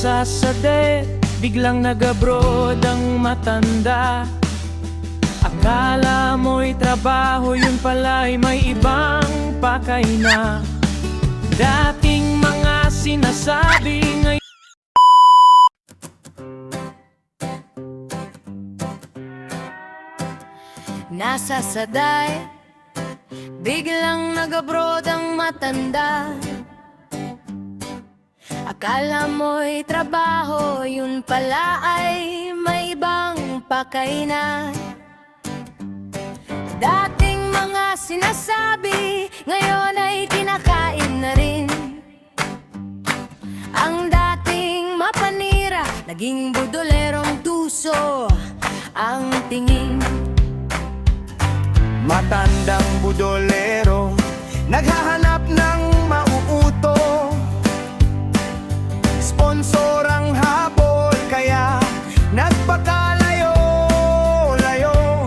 Nasasade, biglang nag-abroad ang matanda. Akala mo'y trabaho, yun pala'y may ibang pakay na. Dating mga sinasabi ngayon nasasaday, biglang nag-abroad ang matanda. Akala mo'y trabaho, yun pala ay may ibang pakay na. Dating mga sinasabi, ngayon ay kinakain na rin. Ang dating mapanira, naging budolerong tuso ang tingin. Matandang budolero, naghahanap ng mauuto. Sponsor ang habol, kaya nagpakalayo-layo.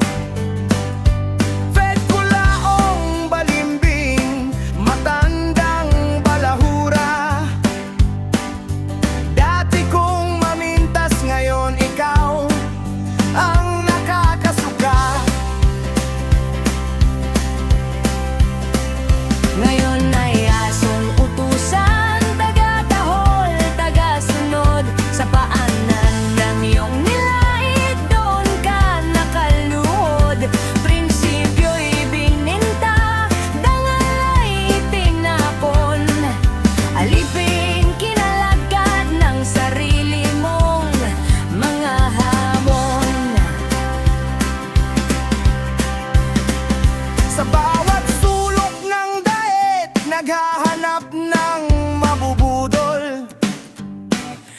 Fed kulaong balimbing, matandang balahura. Dati kong mamintas, ngayon ikaw ang nakakasuka. Ngayon ay asong utusan, taga-tahol, taga-sunod. Sa paanan ng iyong nilait, doon ka nakaluhod. Prinsipyo'y bininta, dangal ay tinapon. Alipin, kinalagad ng sarili mong mga hamon. Sa bawat sulok ng daet, naghahanap ng mabubudol.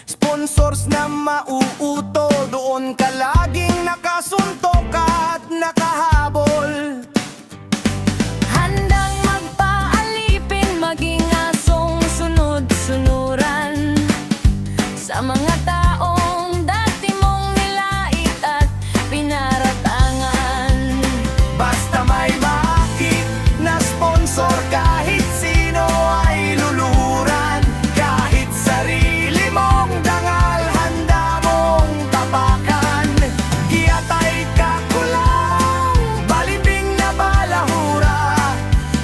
Sponsors na mauuto, doon ka laging nakasuntok at nakahabol. Handang magpaalipin, maging asong sunod-sunuran sa mga taong dati mong nilait at pinaratangan. Basta may makit na sponsor, kahit sino ay luluhuran. Kahit sarili mong dangal, handa mong tapakan. Giyatay ka kulang, balimbing na balahura.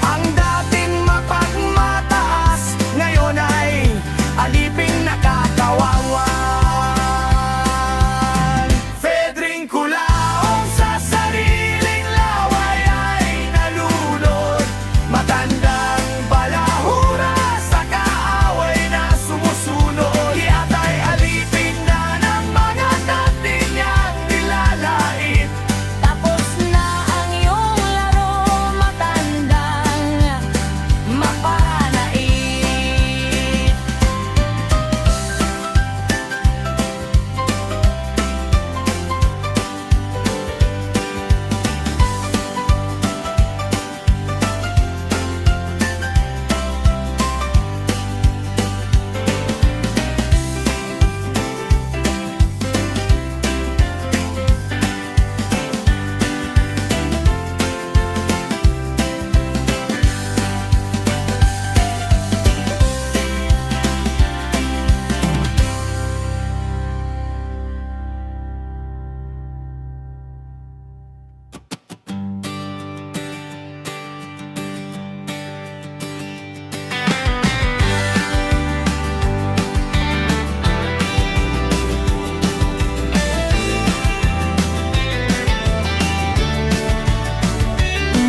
Ang dating mapagmataas, ngayon ay aliping nakakawawan. Fedring kulaong sa sariling laway ay nalunod. Matandang balahura, sa kaaway na sumusunod. Giyatay alipin na ng mga dati niyang nilalait. Tapos na ang iyong laro, matandang mapanait.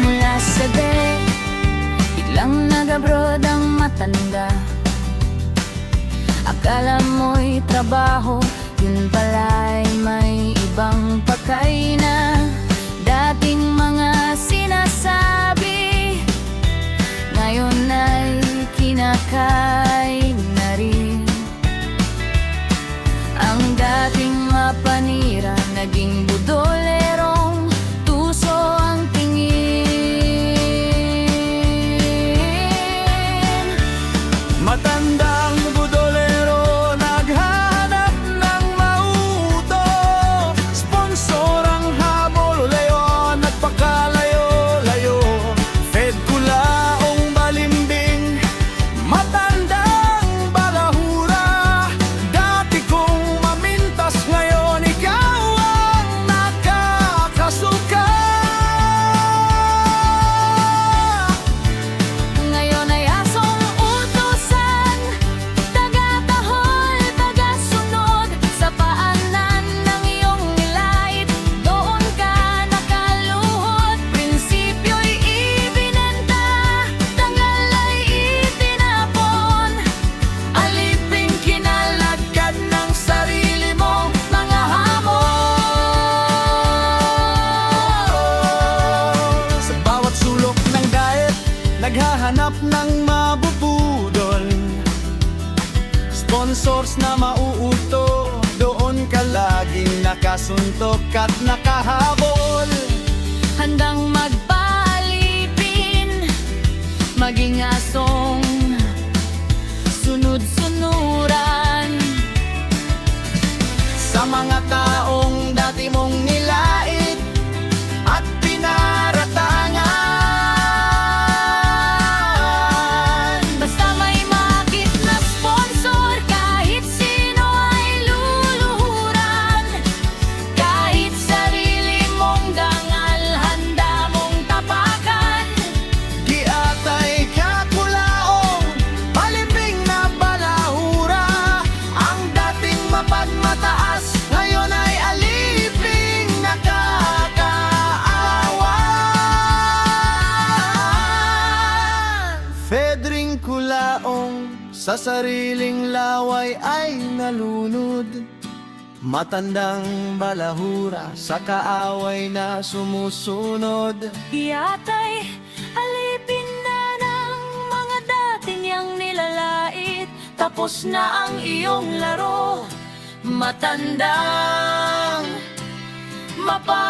Mula sa dek, biglang nag-abroad ang matanda. Akala mo'y trabaho, yun pala'y may ibang pakay na. Dating mga sinasabi, ngayon ay kinakain na rin. Ang dating mapanira, naging budolerong tuso ang tingin. Matandang budolero, naghahanap ng mauuto. Sponsor ang habol, layo, nagpakalayo-layo. Fed kulaong balimbing, matandang balahura. Dati source na mauuto. Doon ka laging nakasuntok at nakahabol. Handang magpalipin, maging asong sunod-sunuran. Sa mga taong dati mong nilait at pinaratangan. Basta may makit na sponsor, kahit sino ay luluhuran. Kahit sarili mong dangal, handa mong tapakan. Di atay kakulaong, palibing na balahura. Ang dating mapagmataas, ngayon ay aliping nakakaawa. Fedring kulaong, sa sariling laway ay nalunod. Matandang balahura, sa kaaway na sumusunod. Yata'y alipin na ng mga dati niyang nilalait. Tapos na ang iyong laro, matandang mapa